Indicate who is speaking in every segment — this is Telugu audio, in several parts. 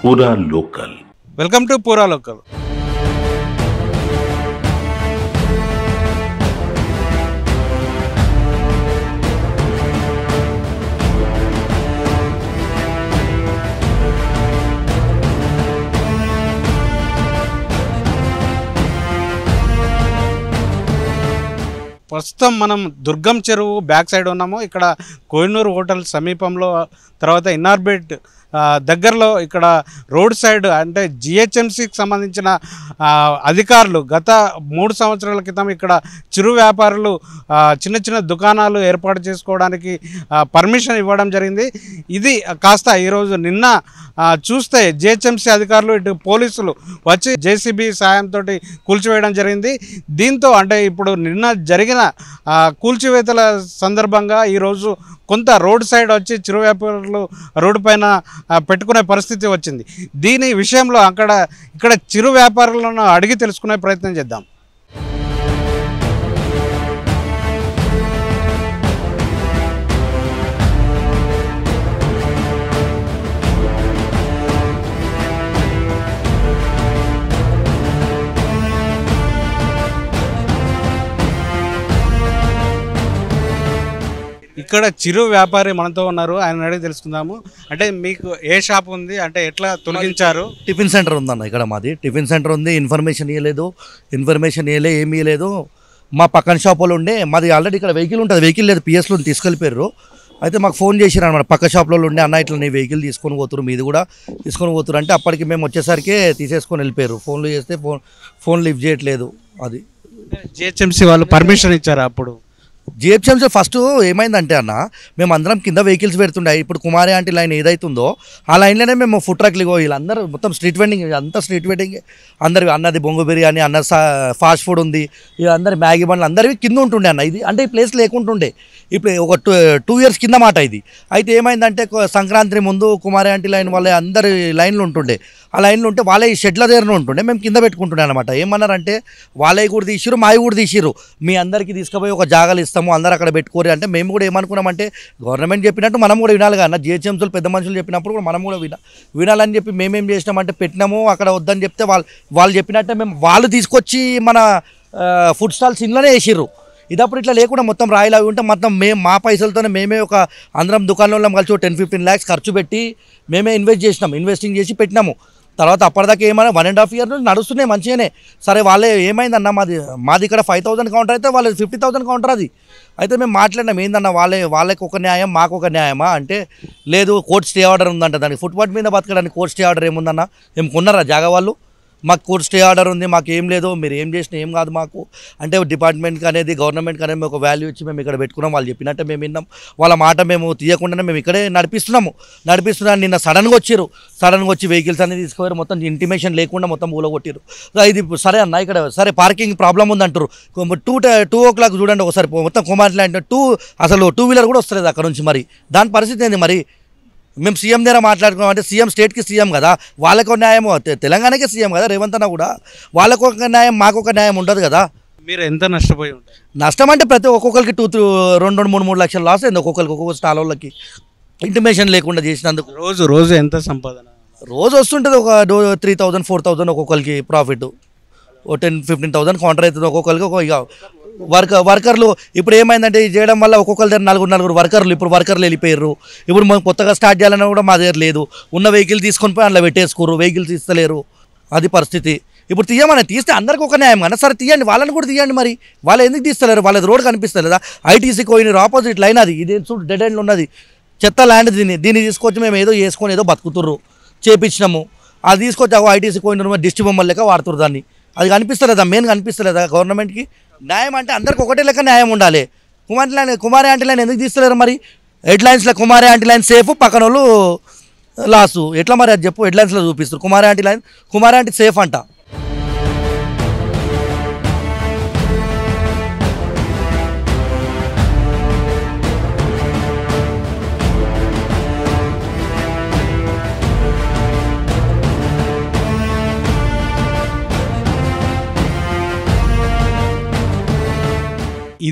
Speaker 1: पूरा लोकल।
Speaker 2: వెల్కమ్ టు పూరా లోకల్. ప్రస్తుతం మనం దుర్గం చెరువు బ్యాక్ సైడ్ ఉన్నాము. ఇక్కడ కోహినూర్ హోటల్ సమీపంలో, తర్వాత ఇన్నార్బేట్ దగ్గరలో ఇక్కడ రోడ్ సైడ్ అంటే జిహెచ్ఎంసీకి సంబంధించిన అధికారులు గత 3 సంవత్సరాల క్రితం ఇక్కడ చిరు వ్యాపారులు చిన్న చిన్న దుకాణాలు ఏర్పాటు చేసుకోవడానికి పర్మిషన్ ఇవ్వడం జరిగింది. ఇది కాస్త ఈరోజు నిన్న చూస్తే జిహెచ్ఎంసీ అధికారులు ఇటు పోలీసులు వచ్చి జేసీబీ సాయంతో కూల్చివేయడం జరిగింది. దీంతో అంటే ఇప్పుడు నిన్న జరిగిన కూల్చివేతల సందర్భంగా ఈరోజు కొంత రోడ్ సైడ్ వచ్చి చిరు వ్యాపారులు రోడ్డు పైన పెట్టుకునే పరిస్థితి వచ్చింది. దీని విషయంలో ఇక్కడ చిరు వ్యాపారులను అడిగి తెలుసుకునే ప్రయత్నం చేద్దాం. ఇక్కడ చిరు వ్యాపారి మనతో ఉన్నారు, ఆయన అడిగి తెలుసుకుందాము. అంటే మీకు ఏ షాప్ ఉంది, అంటే ఎట్లా తొలగించారు?
Speaker 3: టిఫిన్ సెంటర్ ఉందన్న, ఇక్కడ మాది టిఫిన్ సెంటర్ ఉంది. ఇన్ఫర్మేషన్ ఏమీ ఇవ్వలేదు. మా పక్కన షాప్ వాళ్ళు ఉండే, మాది ఆల్రెడీ ఇక్కడ వెహికల్ ఉంటుంది, వెహికల్ లేదు, పిఎస్లో తీసుకెళ్ళిపోయారు. అయితే మాకు ఫోన్ చేసిరు అనమాట, పక్క షాప్లో ఉండే, అన్న ఇట్లా నీ వెహికల్ తీసుకొని పోతురు, మీది కూడా తీసుకొని పోతురు అంటే అప్పటికి మేము వచ్చేసరికి తీసేసుకొని వెళ్ళిపోయారు. ఫోన్లు చేస్తే ఫోన్ లిఫ్ట్ చేయట్లేదు. అది
Speaker 2: జిహెచ్ఎంసీ వాళ్ళు పర్మిషన్ ఇచ్చారా? అప్పుడు
Speaker 3: జిహెచ్ఎంసీ ఫస్ట్ ఏమైందంటే అన్న, మేము అందరం కింద వెహికల్స్ పెడుతుండే. ఇప్పుడు కుమారి ఆంటీ లైన్ ఏదైతుందో ఆ లైన్లోనే మేము ఫుడ్ ట్రక్లు వీళ్ళందరూ మొత్తం స్ట్రీట్ వెండింగ్, అంతా స్ట్రీట్ వెండింగ్ అందరివి. అన్నది బొంగు బిర్యానీ, అన్న ఫాస్ట్ ఫుడ్ ఉంది, ఇక అందరి మ్యాగీ బండ్లు అందరివి కింద ఉంటుండే అన్న. ఇది అంటే ఈ ప్లేస్ లేకుంటుండే, ఇప్పుడు ఒక 2 years కింద మాట ఇది. అయితే ఏమైందంటే సంక్రాంతి ముందు కుమారి ఆంటీ లైన్ వాళ్ళ అందరి లైన్లు ఉంటుండే. ఆ లైన్లు ఉంటే వాళ్ళే ఈ షెడ్ల దగ్గర ఉంటుండే, మేము కింద పెట్టుకుంటుండే అనమాట. ఏమన్నారంటే వాళ్ళవి కూడా తీసిరు, మావి కూడా తీసిరు, మీ అందరికీ తీసుకుపోయి ఒక జాగాలు ఇస్తాము, అందరూ అక్కడ పెట్టుకోరు అంటే మేము కూడా ఏమనుకున్నామంటే గవర్నమెంట్ చెప్పినట్టు మనం కూడా వినాలి కదా, జిహెచ్ఎంసీలు పెద్ద మనుషులు చెప్పినప్పుడు కూడా మనం కూడా వినాలని చెప్పి మేమేం చేసినామంటే పెట్టినాము. అక్కడ వద్దని చెప్తే వాళ్ళు చెప్పినట్టే వాళ్ళు తీసుకొచ్చి మన ఫుడ్ స్టాల్స్ ఇంట్లోనే వేసిర్రు. ఇదప్పుడు ఇట్లా లేకుండా మొత్తం రాయిలు అవి ఉంటే మొత్తం మా పైసలతోనే మేమే ఒక అందరం దుకాణంలో కలిసి 10-15 lakhs ఖర్చు పెట్టి మేమే ఇన్వెస్టింగ్ చేసి పెట్టినాము. తర్వాత అప్పటిదాకా ఏమైనా 1.5 years నుంచి నడుస్తున్నాయి మంచిగానే. సరే వాళ్ళే ఏమైందన్న, మాది ఇక్కడ 5,000 కౌంటర్ అయితే వాళ్ళది 50,000 కౌంటర్. అది అయితే మేము మాట్లాడినాం, ఏందన్న వాళ్ళకి ఒక న్యాయం మాకు ఒక న్యాయమా అంటే, లేదు కోర్టు స్టే ఆర్డర్ ఉందంట, దానికి ఫుట్పాత్ మీద బతకడానికి కోర్టు స్టే ఆర్డర్ ఏముందన్న, ఏం కొన్నారా జాగా వాళ్ళు? మాకు కోర్టు స్టే ఆర్డర్ ఉంది, మాకు ఏం లేదు, మీరు ఏం చేసినా ఏం కాదు మాకు అంటే డిపార్ట్మెంట్కి అనేది గవర్నమెంట్కి అనేది ఒక వాల్యూ ఇచ్చి మేము ఇక్కడ పెట్టుకున్నాం. వాళ్ళు చెప్పినట్టే మేము విన్నాం, వాళ్ళ మాట మేము తీయకుండానే మేము ఇక్కడే నడిపిస్తున్నాం. నిన్న సడన్గా వచ్చి వెహికల్స్ అనేది తీసుకుపోయారు, మొత్తం ఇంటిమేషన్ లేకుండా మొత్తం ఊలగొట్టారు. ఇది సరే అన్న, ఇక్కడ సరే పార్కింగ్ ప్రాబ్లం ఉందంటారు. 2 o'clock చూడండి ఒకసారి, మొత్తం కుమార్ ల్యాండ్ అసలు 2 wheeler కూడా వస్తలేదు అక్కడ నుంచి. మరి దాని పరిస్థితి ఏంది? మరి మేము సీఎం దగ్గర మాట్లాడుకున్నాం అంటే, సీఎం స్టేట్కి సీఎం కదా, వాళ్ళకు న్యాయం, తెలంగాణకే సీఎం కదా రేవంత్ అన్న కూడా, వాళ్ళకు ఒక న్యాయం మాకు ఒక న్యాయం ఉండదు కదా.
Speaker 2: మీరు ఎంత నష్టపోయి ఉంటారు?
Speaker 3: నష్టం అంటే ప్రతి ఒక్కొక్కరికి 2-3 లక్షలు లాస్ అయింది ఒక్కొక్కరికి, ఒక్కొక్క స్టాల్ వాళ్ళకి ఇంటిమేషన్ లేకుండా చేసినందుకు.
Speaker 2: రోజు ఎంత సంపాదన?
Speaker 3: రోజు వస్తుంటుంది ఒక 3,000-4,000 ఒక్కొక్కరికి ప్రాఫిట్, 10-15,000 కౌంటర్ అవుతుంది ఒక్కొక్కరికి. ఇక వర్కర్లు ఇప్పుడు ఏమైందంటే ఇది చేయడం వల్ల ఒక్కొక్కరి దగ్గర 4 వర్కర్లు, ఇప్పుడు వర్కర్లు వెళ్ళిపోయారు. ఇప్పుడు మనం కొత్తగా స్టార్ట్ చేయాలన్నా కూడా మా దగ్గర లేదు, ఉన్న వెహికల్ తీసుకొని పోయి అందులో పెట్టేసుకోరు, వెహికల్స్ ఇస్తలేరు. అది పరిస్థితి. ఇప్పుడు తీస్తే అందరికి ఒక న్యాయం కదా, సరే తీయండి, వాళ్ళని కూడా తీయండి. మరి వాళ్ళు ఎందుకు తీస్తలేరు? వాళ్ళది రోడ్ కనిపిస్తలేదా? ఐటీసీ కోయినూరు ఆపోజిట్ లైన్ అది, ఇది చూడు డెడ్ ఎండ్లో ఉన్నది, చెత్త ల్యాండ్. దీన్ని తీసుకొచ్చి మేము ఏదో చేసుకొని ఏదో బతుకుతుర్రు, చేపించినాము. అది తీసుకొచ్చి ఐటీసీ కోయినూరు డిస్ట్రిక్ట్ బొమ్మల లెక్క వాడుతురు దాన్ని. అది కనిపిస్తలేదా? మెయిన్ కనిపిస్తలేదా గవర్నమెంట్కి? న్యాయం అంటే అందరికి ఒకటే లెక్క న్యాయం ఉండాలి. కుమారి ఆంటీ లైన్ ఎందుకు తీస్తలేరు? మరి హెడ్లైన్స్లో కుమారి ఆంటీ లైన్ సేఫ్, పక్కన వాళ్ళు లాసు, ఎట్లా మరి అది చెప్పు? హెడ్లైన్స్లో చూపిస్తారు కుమారి ఆంటీ సేఫ్ అంట.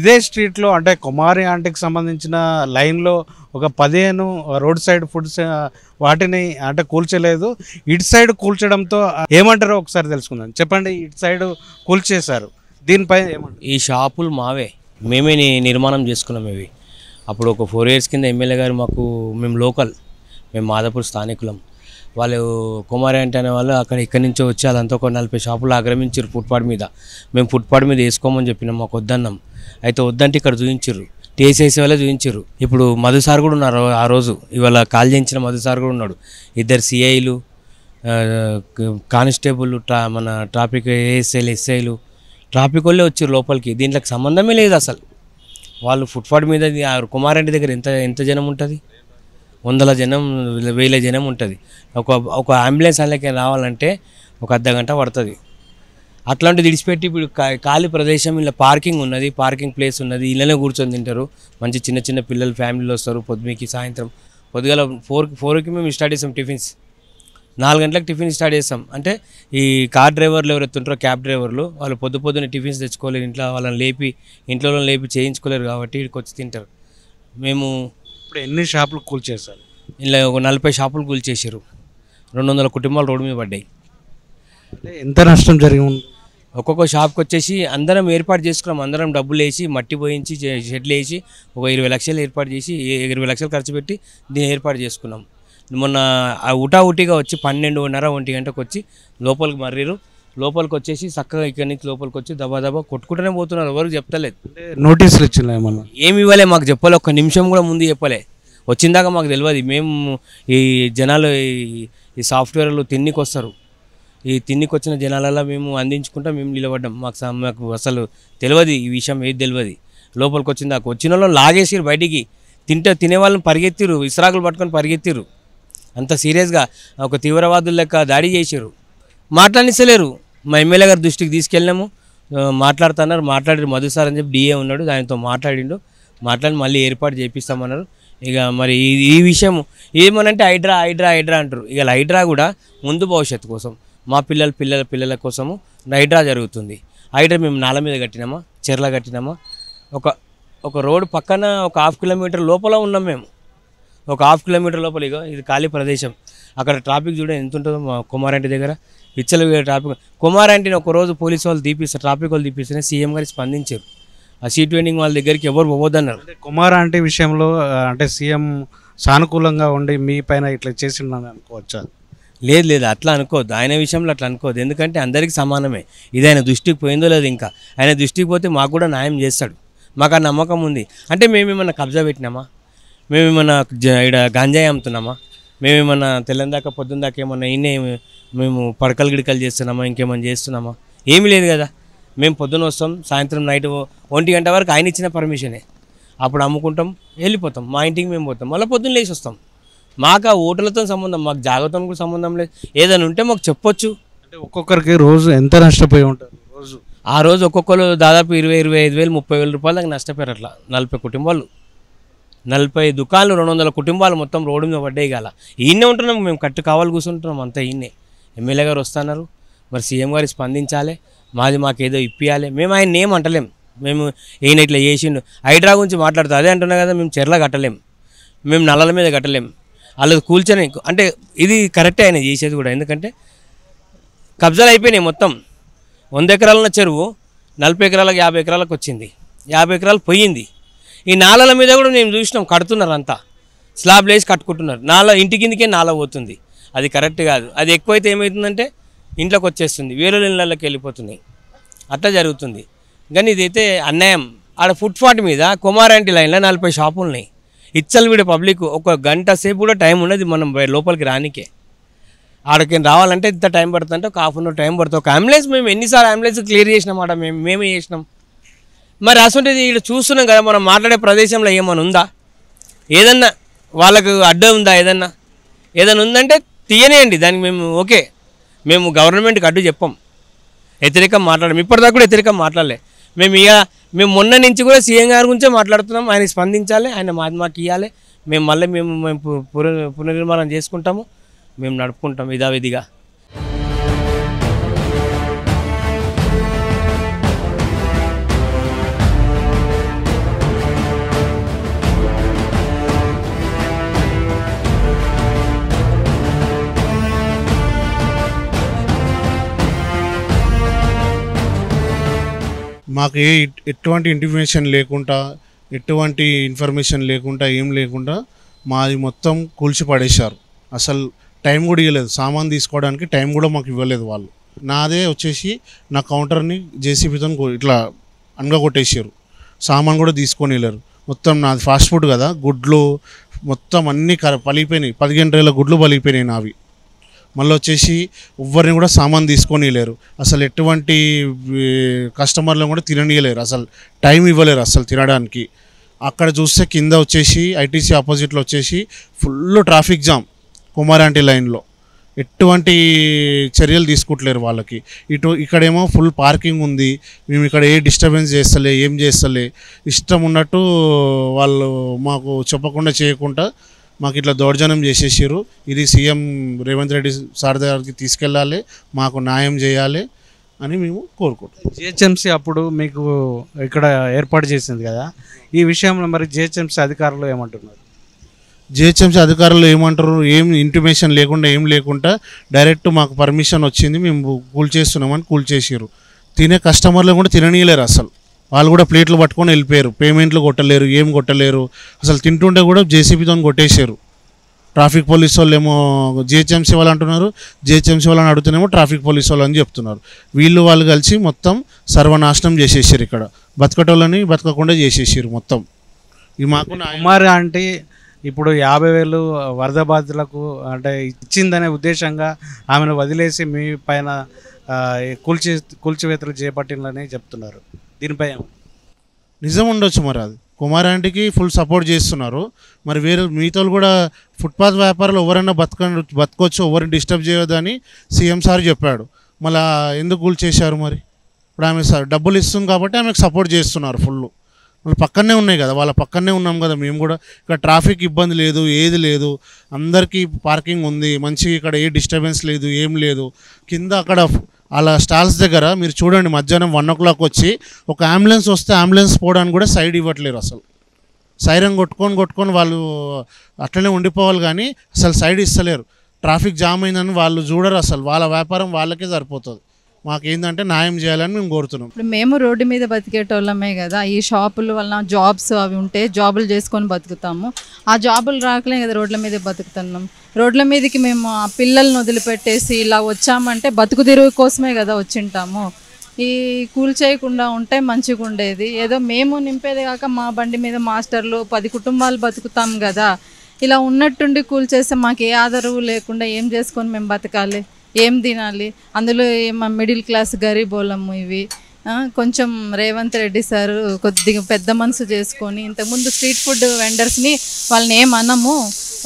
Speaker 2: ఇదే స్ట్రీట్లో అంటే కుమారి ఆంటీకి సంబంధించిన లైన్లో ఒక 15 రోడ్ సైడ్ ఫుడ్స్ వాటిని అంటే కూల్చలేదు, ఇటు సైడ్ కూల్చడంతో ఏమంటారో ఒకసారి తెలుసుకుందాం. చెప్పండి, ఇటు సైడ్ కూల్చేశారు, దీనిపై ఏమంటారు?
Speaker 1: ఈ షాపులు మావే, మేమే నిర్మాణం చేసుకున్నాం ఇవి. అప్పుడు ఒక 4 years కింద ఎమ్మెల్యే గారు మాకు, మేము లోకల్, మేము మాదాపూర్ స్థానికులం, వాళ్ళు కుమారి అంటే అనే వాళ్ళు ఇక్కడి నుంచో వచ్చి అదంతా ఒక 40 షాపులు ఆక్రమించారు ఫుట్పాత్ మీద. మేము ఫుట్పాత్ మీద వేసుకోమని చెప్పినాం, మాకు వద్దన్నాం. అయితే వద్దంటే ఇక్కడ చూపించారు, టీఎస్ఐసి వాళ్ళే చూపించారు. ఇప్పుడు మధు సార్ కూడా ఉన్నారు ఆ రోజు, ఇవాళ కాల్ చేయించిన మధు సార్ కూడా ఉన్నాడు. 2 CIలు, కానిస్టేబుల్, మన ట్రాఫిక్ ఏఎస్ఐలు, ఎస్ఐలు, ట్రాఫిక్ వాళ్ళే వచ్చారు లోపలికి. దీంట్లోకి సంబంధమే లేదు అసలు. వాళ్ళు ఫుట్పాత్ మీద కుమారెడ్డి దగ్గర ఎంత జనం ఉంటుంది, 100 జనం 1000 జనం ఉంటుంది. ఒక అంబులెన్స్ అలాగే రావాలంటే ఒక అర్ధ గంట పడుతుంది. అట్లాంటిది విడిచిపెట్టి ఇప్పుడు ఖాళీ ప్రదేశం, ఇలా పార్కింగ్ ఉన్నది, పార్కింగ్ ప్లేస్ ఉన్నది, ఇళ్ళనే కూర్చొని తింటారు. మంచి చిన్న పిల్లలు ఫ్యామిలీలు వస్తారు. పొద్దుకి సాయంత్రం పొద్దుగాల 4కి మేము స్టార్ట్ చేస్తాం టిఫిన్స్, 4 గంటలకు టిఫిన్ స్టార్ట్ చేస్తాం. అంటే ఈ కార్ డ్రైవర్లు ఎవరైతే ఉంటారో, క్యాబ్ డ్రైవర్లు, వాళ్ళు పొద్దున్నే టిఫిన్స్ తెచ్చుకోలేరు, ఇంట్లో వాళ్ళని ఇంట్లో లేపి చేయించుకోలేరు కాబట్టి ఇక్కడికి వచ్చి తింటారు. మేము
Speaker 2: ఇప్పుడు ఎన్ని షాపులు కూల్చేశారు?
Speaker 1: ఇలా ఒక 40 షాపులు కూల్చేసారు. 200 కుటుంబాలు రోడ్డు మీద పడ్డాయి.
Speaker 2: అంటే ఎంత నష్టం జరిగింది?
Speaker 1: ఒక్కొక్క షాప్కి వచ్చేసి అందరం ఏర్పాటు చేసుకున్నాం. అందరం డబ్బులు వేసి, మట్టి పోయించి, షెడ్లు వేసి ఒక 20 లక్షలు ఏర్పాటు చేసి, 20 లక్షలు ఖర్చు పెట్టి దీన్ని ఏర్పాటు చేసుకున్నాం. మొన్న ఉటావుటిగా వచ్చి 12:30, 1 గంటకు వచ్చి లోపలికి మర్రీరు. లోపలికి వచ్చేసి చక్కగా ఇక్కడి నుంచి లోపలికి వచ్చి దబా కొట్టుకుంటూనే పోతున్నారు. ఎవరికి చెప్తలేదు.
Speaker 2: నోటీసులు ఇచ్చిన ఏమన్నా?
Speaker 1: ఏమి ఇవ్వలే, మాకు చెప్పలే, ఒక్క నిమిషం కూడా ముందు చెప్పలే. వచ్చిందాక మాకు తెలియదు. మేము ఈ జనాలు ఈ సాఫ్ట్వేర్లు తిన్నికి వస్తారు, ఈ తిన్నికి వచ్చిన జనాలలో మేము అందించుకుంటా మేము నిలబడ్డాం. మాకు అసలు తెలియదు ఈ విషయం, ఏది తెలియదు. లోపలికి వచ్చిందాక వచ్చిన వాళ్ళు లాగేసిరు బయటికి, తినే వాళ్ళని పరిగెత్తిరు, ఇస్రాకులు పట్టుకొని పరిగెత్తిరు. అంత సీరియస్గా ఒక తీవ్రవాదుల లెక్క దాడి చేసారు. మాట్లాడిస్తలేరు. మా ఎమ్మెల్యే గారి దృష్టికి తీసుకెళ్ళినాము, మాట్లాడుతున్నారు. మాట్లాడి మధు సార్ అని చెప్పి డిఏ ఉన్నాడు, ఆయనతో మాట్లాడి మళ్ళీ ఏర్పాటు చేపిస్తామన్నారు. ఇక మరి ఈ విషయం ఏమనంటే హైడ్రా అంటారు. ఇక హైడ్రా కూడా ముందు భవిష్యత్తు కోసం, మా పిల్లల కోసము హైడ్రా జరుగుతుంది. హైడ్రా మేము నాల మీద కట్టినామా, చెర్ల కట్టినామా, ఒక రోడ్డు పక్కన ఒక 1/2 కిలోమీటర్ లోపల ఉన్నాం మేము. ఒక 1/2 కిలోమీటర్ లోపల ఇక ఇది ఖాళీ ప్రదేశం. అక్కడ ట్రాఫిక్ చూడ ఎంత ఉంటుందో మా కుమారంటి దగ్గర, పిచ్చలు ట్రాఫిక్. కుమారంటిని ఒకరోజు పోలీసు వాళ్ళు ట్రాఫిక్ వాళ్ళు తీపిస్తేనే సీఎం గారు స్పందించారు. ఆ సీట్ వెండింగ్ వాళ్ళ దగ్గరికి ఎవరు పోవద్దన్నారు.
Speaker 2: కుమార్ ఆంటీ విషయంలో అంటే సీఎం సానుకూలంగా ఉండి మీ పైన ఇట్లా చేసిందని అనుకోవచ్చా?
Speaker 1: లేదు, అట్లా అనుకోవద్దు. ఆయన విషయంలో అట్లా అనుకోవద్దు. ఎందుకంటే అందరికీ సమానమే. ఇది ఆయన దృష్టికి పోయిందో లేదు, ఇంకా ఆయన దృష్టికి పోతే మాకు కూడా న్యాయం చేస్తాడు, మాకు ఆ నమ్మకం ఉంది. అంటే మేమేమన్నా కబ్జా పెట్టినామా, మేమేమన్నా ఇక్కడ గంజాయి అమ్ముతున్నామా, మేమేమన్నా తెల్లందాకా పొద్దుందాకా ఏమన్నా మేము పడకలు గిడకలు చేస్తున్నామా, ఇంకేమన్నా చేస్తున్నామా? ఏమీ లేదు కదా. మేము పొద్దున వస్తాం, సాయంత్రం నైట్ 1 గంట వరకు ఆయన ఇచ్చిన పర్మిషనే. అప్పుడు అమ్ముకుంటాం, వెళ్ళిపోతాం, మా ఇంటికి మేము పోతాం, మళ్ళీ పొద్దున్న లేచి వస్తాం. మాకు ఆ ఓటర్లతో సంబంధం, మాకు జాగ్రత్తతో కూడా సంబంధం లేదు. ఏదైనా ఉంటే మాకు చెప్పొచ్చు.
Speaker 2: అంటే ఒక్కొక్కరికి రోజు ఎంత నష్టపోయి ఉంటారు?
Speaker 1: ఆ రోజు ఒక్కొక్కరు దాదాపు 20,000-25,000 30,000 రూపాయల దాకా నష్టపోయారు. అట్లా 40 కుటుంబాలు, 40 దుకాణాలు, 200 కుటుంబాలు మొత్తం రోడ్డు మీద పడ్డాయి. గల ఈయనే ఉంటున్నాం మేము, కావాలి కూర్చుంటున్నాం అంతా ఈయనే. ఎమ్మెల్యే గారు వస్తున్నారు, మరి సీఎం గారు స్పందించాలి, మాకేదో ఇప్పియాలి. మేము ఆయన ఏం అంటలేం. మేము ఈయన ఇట్లా చేసిండు హైడ్రా గురించి మాట్లాడుతూ అదే అంటున్నా కదా. మేము చెర్ల కట్టలేం, మేము నల్లల మీద కట్టలేం, వాళ్ళది కూల్చొని. అంటే ఇది కరెక్టే ఆయన చేసేది కూడా. ఎందుకంటే కబ్జాలు అయిపోయినాయి మొత్తం. 100 ఎకరాలు ఉన్న చెరువు 40 ఎకరాలకు 50 ఎకరాలకు వచ్చింది, 50 ఎకరాలు పోయింది. ఈ నాలల మీద కూడా మేము చూసినాం, కడుతున్నారు, అంతా స్లాబ్లు వేసి కట్టుకుంటున్నారు. ఇంటి కిందకే నాల పోతుంది, అది కరెక్ట్ కాదు. అది ఎక్కువైతే ఏమవుతుందంటే ఇంట్లోకి వచ్చేస్తుంది, వేరే ఇళ్ళకి వెళ్ళిపోతుంది, అట్లా జరుగుతుంది. కానీ ఇదైతే అన్యాయం. ఆడ ఫుట్పాత్ మీద కుమారంటి లైన్లో 40 షాపులు ఉన్నాయి. ఇచ్చలవిడ పబ్లిక్ 1 గంట సేపు కూడా టైం ఉన్నది మనం లోపలికి రానికే. ఆడకి రావాలంటే ఇంత టైం పడుతుంది, అంటే ఒక 1/2 అవర్ టైం పడుతుంది. ఒక అంబులెన్స్ మేము ఎన్నిసార్లు అంబులెన్స్ క్లియర్ చేసినామాట, మేమే చేసినాం. మరి అసలు ఇక్కడ చూస్తున్నాం కదా, మనం మాట్లాడే ప్రదేశంలో ఏమైనా ఉందా, ఏదన్నా వాళ్ళకు అడ్డం ఉందా, ఏదన్నా ఉందంటే తీయనేయండి. దానికి మేము ఓకే, మేము గవర్నమెంట్కి అడ్డు చెప్పాం, వ్యతిరేకం మాట్లాడాం. ఇప్పటిదాకా కూడా వ్యతిరేకం మాట్లాడలే. మేము మొన్న నుంచి కూడా సీఎం గారి గురించే మాట్లాడుతున్నాం. ఆయన స్పందించాలి, ఆయన మాకు ఇవ్వాలి. మేము పునర్నిర్మాణం చేసుకుంటాము, మేము నడుపుకుంటాం యథావిధిగా.
Speaker 4: మాకు ఎటువంటి ఇంటిమేషన్ లేకుండా, ఎటువంటి ఇన్ఫర్మేషన్ లేకుండా, ఏం లేకుండా మాది మొత్తం కూల్చి పడేశారు. అసలు టైం కూడా ఇవ్వలేదు, సామాన్ తీసుకోవడానికి టైం కూడా మాకు ఇవ్వలేదు వాళ్ళు. నాదే వచ్చేసి నా కౌంటర్ని జేసీబీతో ఇట్లా కొట్టేసారు, సామాన్ కూడా తీసుకొని వెళ్ళారు. మొత్తం నాది ఫాస్ట్ ఫుడ్ కదా, గుడ్లు మొత్తం అన్నీ పలిగిపోయినాయి, 15 రేల గుడ్లు పలిగిపోయినాయి నావి. మళ్ళీ వచ్చేసి ఎవరిని కూడా సామాన్ తీసుకొని వెళ్ళారు. అసలు ఎటువంటి కస్టమర్లను కూడా తిననీయలేరు, అసలు టైం ఇవ్వలేరు అసలు తినడానికి. అక్కడ చూస్తే కింద వచ్చేసి ఐటీసీ ఆపోజిట్లో వచ్చేసి ఫుల్ ట్రాఫిక్ జామ్ కుమారాంటి లైన్లో. ఎటువంటి చర్యలు తీసుకుంటలేరు వాళ్ళకి. ఇక్కడేమో ఫుల్ పార్కింగ్ ఉంది, మేము ఇక్కడ ఏ డిస్టర్బెన్స్ చేస్తలే, ఏం చేస్తలే, ఇష్టం ఉన్నట్టు వాళ్ళు మాకు చెప్పకుండా చేయకుండా మాకు ఇట్లా దౌర్జన్యం చేసేసారు. ఇది సీఎం రేవంత్ రెడ్డి సార్ దగ్గరికి తీసుకెళ్ళాలి, మాకు న్యాయం చేయాలి అని మేము కోరుకుంటాం.
Speaker 2: జిహెచ్ఎంసీ అప్పుడు మీకు ఇక్కడ ఏర్పాటు చేసింది కదా, ఈ విషయంలో మరి జిహెచ్ఎంసీ అధికారులు ఏమంటున్నారు?
Speaker 4: జిహెచ్ఎంసీ అధికారులు ఏమంటారు, ఏం ఇంటిమేషన్ లేకుండా ఏం లేకుండా డైరెక్ట్ మాకు పర్మిషన్ వచ్చింది, మేము కూల్ చేస్తున్నామని కూల్ చేసారు. తినే కస్టమర్లు కూడా తిననీయలేరు అసలు. వాళ్ళు కూడా ప్లేట్లు పట్టుకొని వెళ్ళిపోయారు, పేమెంట్లు కొట్టలేరు, ఏం కొట్టలేరు. అసలు తింటుంటే కూడా జేసీబీతో కొట్టేశారు. ట్రాఫిక్ పోలీస్ వాళ్ళు ఏమో జిహెచ్ఎంసీ వాళ్ళు అంటున్నారు, జిహెచ్ఎంసీ వాళ్ళని అడుగుతున్నామో ట్రాఫిక్ పోలీస్ వాళ్ళు అని చెప్తున్నారు. వాళ్ళు కలిసి మొత్తం సర్వనాశనం చేసేసారు. ఇక్కడ బతకటోళ్ళని బతకకుండా చేసేసారు మొత్తం. ఈ మాకు
Speaker 2: కుమారి అంటే ఇప్పుడు 50,000 వరద బాధితులకు అంటే ఇచ్చిందనే ఉద్దేశంగా ఆమెను వదిలేసి మీ పైన కూల్చివేతలు చేపట్టిందని చెప్తున్నారు. దీనిపై
Speaker 4: నిజం ఉండొచ్చు, మరి అది కుమారాంటికి ఫుల్ సపోర్ట్ చేస్తున్నారు. మరి వేరే మిగతా కూడా ఫుట్పాత్ వ్యాపారులు ఎవరైనా బతకొచ్చు, ఎవరిని డిస్టర్బ్ చేయొద్దని సీఎం సార్ చెప్పాడు. మళ్ళీ ఎందుకు కూల్ చేశారు? మరి ఇప్పుడు ఆమె డబ్బులు ఇస్తుంది కాబట్టి ఆమెకు సపోర్ట్ చేస్తున్నారు ఫుల్. మళ్ళీ పక్కనే ఉన్నాయి కదా, వాళ్ళ పక్కనే ఉన్నాం కదా మేము కూడా. ఇక్కడ ట్రాఫిక్ ఇబ్బంది లేదు, ఏది లేదు, అందరికీ పార్కింగ్ ఉంది మంచిగా, ఇక్కడ ఏ డిస్టర్బెన్స్ లేదు, ఏం లేదు. కింద అక్కడ అలా స్టాల్స్ దగ్గర మీరు చూడండి, మధ్యాహ్నం 1 o'clock వచ్చి ఒక అంబులెన్స్ వస్తే అంబులెన్స్ పోవడానికి కూడా సైడ్ ఇవ్వట్లేరు అసలు. సైరన్ కొట్టుకొని వాళ్ళు అట్లనే ఉండిపోవాలి కానీ అసలు సైడ్ ఇస్తలేరు. ట్రాఫిక్ జామ్ అయిందని వాళ్ళు చూడరు అసలు, వాళ్ళ వ్యాపారం వాళ్ళకే సరిపోతుంది. మాకేందంటే న్యాయం చేయాలని మేము కోరుతున్నాం.
Speaker 5: ఇప్పుడు మేము రోడ్డు మీద బతికేటోళ్ళమే కదా, ఈ షాపుల వలన జాబ్స్ అవి ఉంటే జాబులు చేసుకొని బతుకుతాము. ఆ జాబులు రాకలే కదా రోడ్ల మీద బతుకుతున్నాం. రోడ్ల మీదకి మేము ఆ పిల్లల్ని వదిలిపెట్టేసి ఇలా వచ్చామంటే బతుకు తెరువు కోసమే కదా వచ్చింటాము. ఈ కూల్ చేయకుండా ఉంటే మంచిగా ఉండేది. ఏదో మేము నింపేది కాక మా బండి మీద మాస్టర్లు 10 కుటుంబాలు బతుకుతాం కదా. ఇలా ఉన్నట్టుండి కూల్ చేస్తే మాకు ఏ ఆదరవు లేకుండా ఏం చేసుకొని మేము బతకాలి, ఏం తినాలి? అందులో మిడిల్ క్లాస్ గరీబోళ్ళము ఇవి. కొంచెం రేవంత్ రెడ్డి సార్ కొద్దిగా పెద్ద మనసు చేసుకొని, ఇంతకుముందు స్ట్రీట్ ఫుడ్ వెండర్స్ని వాళ్ళని ఏమనము,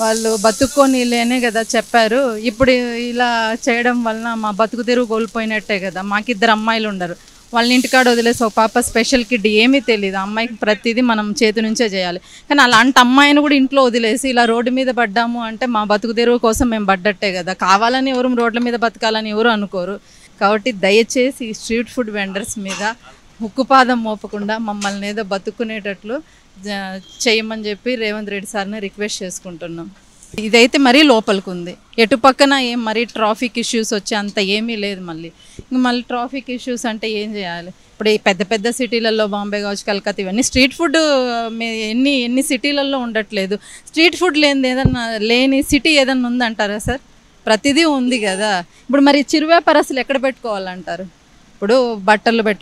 Speaker 5: వాళ్ళు బతుక్కొని లేనే కదా చెప్పారు. ఇప్పుడు ఇలా చేయడం వలన మా బతుకు తెరువు కోల్పోయినట్టే కదా. మాకు 2 అమ్మాయిలు ఉండరు, వాళ్ళని ఇంటికాడ వదిలేసి ఒక పాప స్పెషల్ కిడ్, ఏమీ తెలియదు అమ్మాయికి, ప్రతిదీ మనం చేతి నుంచే చేయాలి. కానీ అలాంటి అమ్మాయిని కూడా ఇంట్లో వదిలేసి ఇలా రోడ్డు మీద పడ్డాము అంటే మా బతుకు తెరువు కోసం మేము పడ్డట్టే కదా. కావాలని ఎవరు రోడ్ల మీద బతకాలని ఎవరు అనుకోరు. కాబట్టి దయచేసి స్ట్రీట్ ఫుడ్ వెండర్స్ మీద ఉక్కుపాదం మోపకుండా మమ్మల్ని ఏదో బతుకునేటట్లు చేయమని చెప్పి రేవంత్ రెడ్డి సార్ని రిక్వెస్ట్ చేసుకుంటున్నాం. ఇదైతే మరీ లోపలికి ఉంది, ఎటు పక్కన ఏం మరీ ట్రాఫిక్ ఇష్యూస్ వచ్చే అంత ఏమీ లేదు. మళ్ళీ ట్రాఫిక్ ఇష్యూస్ అంటే ఏం చేయాలి? ఇప్పుడు ఈ పెద్ద పెద్ద సిటీలలో బాంబే కావచ్చు, కలకత్తా, ఇవన్నీ స్ట్రీట్ ఫుడ్ ఎన్ని సిటీలలో ఉండట్లేదు. స్ట్రీట్ ఫుడ్ లేని సిటీ ఏదన్నా ఉందంటారా సార్? ప్రతిదీ ఉంది కదా. ఇప్పుడు మరి చిరు వ్యాపారస్తులు ఎక్కడ పెట్టుకోవాలంటారు? ఇప్పుడు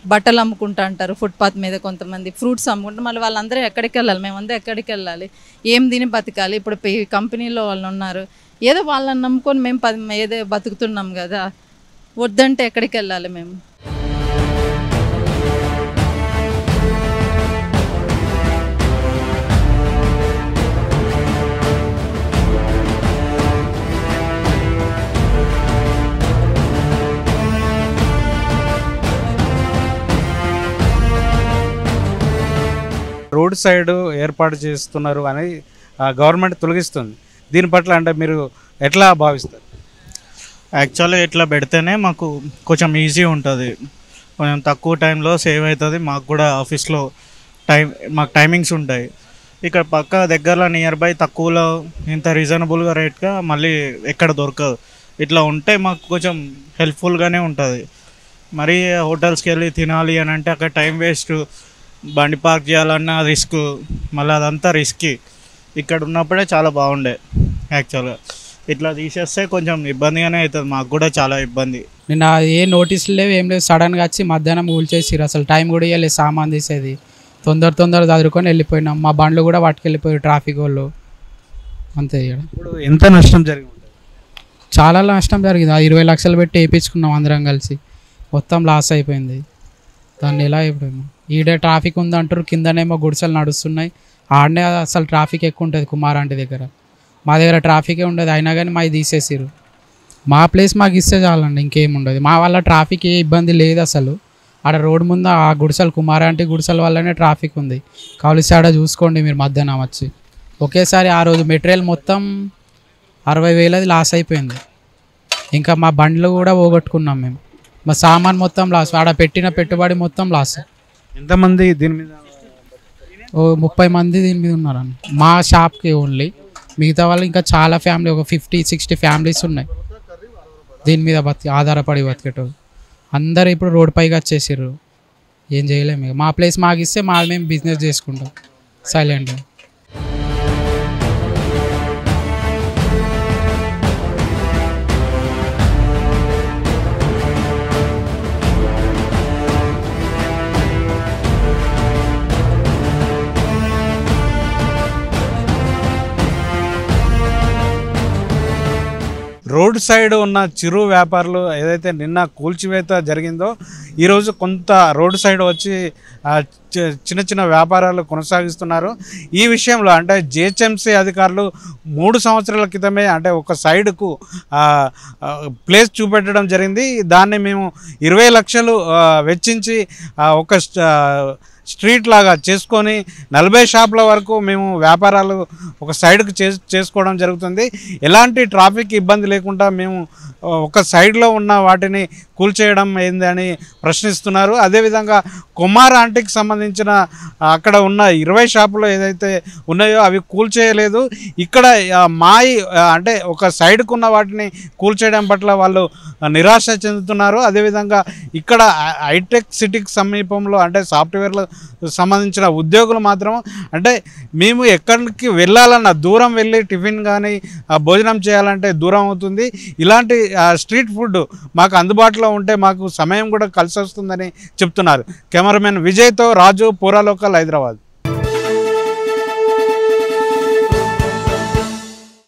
Speaker 5: బట్టలు అమ్ముకుంటా అంటారు ఫుట్పాత్ మీద, కొంతమంది ఫ్రూట్స్ అమ్ముకుంటారు. మళ్ళీ వాళ్ళందరూ ఎక్కడికి వెళ్ళాలి? మేమందరూ ఎక్కడికి వెళ్ళాలి? ఏం తిని బతకాలి? ఇప్పుడు కంపెనీలో వాళ్ళు ఉన్నారు, ఏదో వాళ్ళని నమ్ముకొని మేము ఏదో బతుకుతున్నాం కదా. వద్దంటే ఎక్కడికి వెళ్ళాలి మేము?
Speaker 2: రోడ్ సైడ్ ఏర్పాటు చేస్తున్నారు అని గవర్నమెంట్ తొలగిస్తుంది. దీని పట్ల అంటే మీరు ఎట్లా భావిస్తారు?
Speaker 6: యాక్చువల్గా ఇట్లా పెడితేనే మాకు కొంచెం ఈజీ ఉంటుంది, కొంచెం తక్కువ టైంలో సేవ్ అవుతుంది. మాకు కూడా ఆఫీస్లో మాకు టైమింగ్స్ ఉంటాయి. ఇక్కడ పక్క దగ్గరలో నియర్ బై తక్కువలో ఇంత రీజనబుల్గా రేట్గా మళ్ళీ ఎక్కడ దొరకదు. ఇట్లా ఉంటే మాకు కొంచెం హెల్ప్ఫుల్గానే ఉంటుంది. మరీ హోటల్స్కి వెళ్ళి తినాలి అని అంటే అక్కడ టైం వేస్ట్, బండి పార్క్ చేయాలన్నా రిస్క్, మళ్ళీ అదంతా రిస్కీ. ఇక్కడ ఉన్నప్పుడే చాలా బాగుండే యాక్చువల్గా. ఇట్లా తీసేస్తే కొంచెం ఇబ్బందిగానే అవుతుంది, మాకు కూడా చాలా ఇబ్బంది.
Speaker 7: నిన్న ఏ నోటీసులు లేవు, ఏం లేవు, సడన్గా వచ్చి మధ్యాహ్నం కూల్చేసిరు. అసలు టైం కూడా ఇవ్వలేదు సామాన్ తీసేది. తొందర చదువుకొని వెళ్ళిపోయినాం. మా బండ్లు కూడా పట్టుకెళ్ళిపోయారు ట్రాఫిక్ వాళ్ళు. అంతే.
Speaker 2: ఇప్పుడు ఎంత నష్టం జరిగి ఉంటుంది?
Speaker 7: చాలా నష్టం జరిగింది. 20 లక్షలు పెట్టి వేయించుకున్నాం అందరం కలిసి, మొత్తం లాస్ అయిపోయింది. దాన్ని ఎలా అయిపోయాము. ఈడే ట్రాఫిక్ ఉందంటారు, కిందనేమో గుడిసెలు నడుస్తున్నాయి. ఆడనే అసలు ట్రాఫిక్ ఎక్కువ ఉంటుంది కుమారాంటి దగ్గర. మా దగ్గర ట్రాఫికే ఉండదు, అయినా కానీ మాది తీసేసిరు. మా ప్లేస్ మాకు ఇస్తే చాలండి, ఇంకేం ఉండదు. మా వల్ల ట్రాఫిక్ ఏ ఇబ్బంది లేదు అసలు. ఆడ రోడ్డు ముందు ఆ గుడిసెలు, కుమారాంటి గుడిసెల వల్లనే ట్రాఫిక్ ఉంది. కావలిసి ఆడ చూసుకోండి మీరు మధ్యాహ్నం వచ్చి. ఒకేసారి ఆ రోజు మెటీరియల్ మొత్తం 60,000 లాస్ అయిపోయింది. ఇంకా మా బండ్లు కూడా పోగొట్టుకున్నాం మేము. మా సామాన్ మొత్తం లాస్, ఆడ పెట్టిన పెట్టుబడి మొత్తం లాస్.
Speaker 2: ఎంతమంది దీని మీద?
Speaker 7: ఓ 30 మంది దీని మీద ఉన్నారండి మా షాప్కి ఓన్లీ. మిగతా వాళ్ళు ఇంకా చాలా ఫ్యామిలీ, ఒక 50-60 ఫ్యామిలీస్ ఉన్నాయి దీని మీద ఆధారపడి బతికేటోళ్ళు. అందరు ఇప్పుడు రోడ్ పైకి వచ్చేసారు. ఏం చేయలేము. మా ప్లేస్ మాకు ఇస్తే మేము బిజినెస్ చేసుకుంటాం సైలెంట్గా.
Speaker 2: రోడ్ సైడ్ ఉన్న చిరు వ్యాపారులు ఏదైతే నిన్న కూల్చివేత జరిగిందో, ఈరోజు కొంత రోడ్ సైడ్ వచ్చి చిన్న చిన్న వ్యాపారాలు కొనసాగిస్తున్నారు. ఈ విషయంలో అంటే జిహెచ్ఎంసీ అధికారులు 3 సంవత్సరాల క్రితమే అంటే ఒక సైడ్కు ప్లేస్ చూపెట్టడం జరిగింది. దాన్ని మేము 20 లక్షలు వెచ్చించి ఒక స్ట్రీట్ లాగా చేసుకొని 40 షాపుల వరకు మేము వ్యాపారాలు ఒక సైడ్కి చేసుకోవడం జరుగుతుంది. ఎలాంటి ట్రాఫిక్ ఇబ్బంది లేకుండా మేము ఒక సైడ్లో ఉన్న వాటిని కూల్చేయడం ఏందని ప్రశ్నిస్తున్నారు. అదేవిధంగా కుమారాంటికి సంబంధించిన అక్కడ ఉన్న 20 షాపులు ఏదైతే ఉన్నాయో అవి కూల్చేయలేదు. ఇక్కడ మాయి అంటే ఒక సైడ్కు ఉన్న వాటిని కూల్చేయడం పట్ల వాళ్ళు నిరాశ చెందుతున్నారు. అదేవిధంగా ఇక్కడ హైటెక్ సిటీకి సమీపంలో అంటే సాఫ్ట్వేర్లో సంబంధించిన ఉద్యోగులు మాత్రం అంటే మేము ఎక్కడికి వెళ్ళాలన్నా దూరం వెళ్ళి టిఫిన్ కానీ భోజనం చేయాలంటే దూరం అవుతుంది. ఇలాంటి స్ట్రీట్ ఫుడ్ మాకు అందుబాటులో ఉంటే మాకు సమయం కూడా కలిసి వస్తుందని చెప్తున్నారు. కెమెరామెన్ విజయ్తో రాజు, పూరా లోకల్, హైదరాబాద్.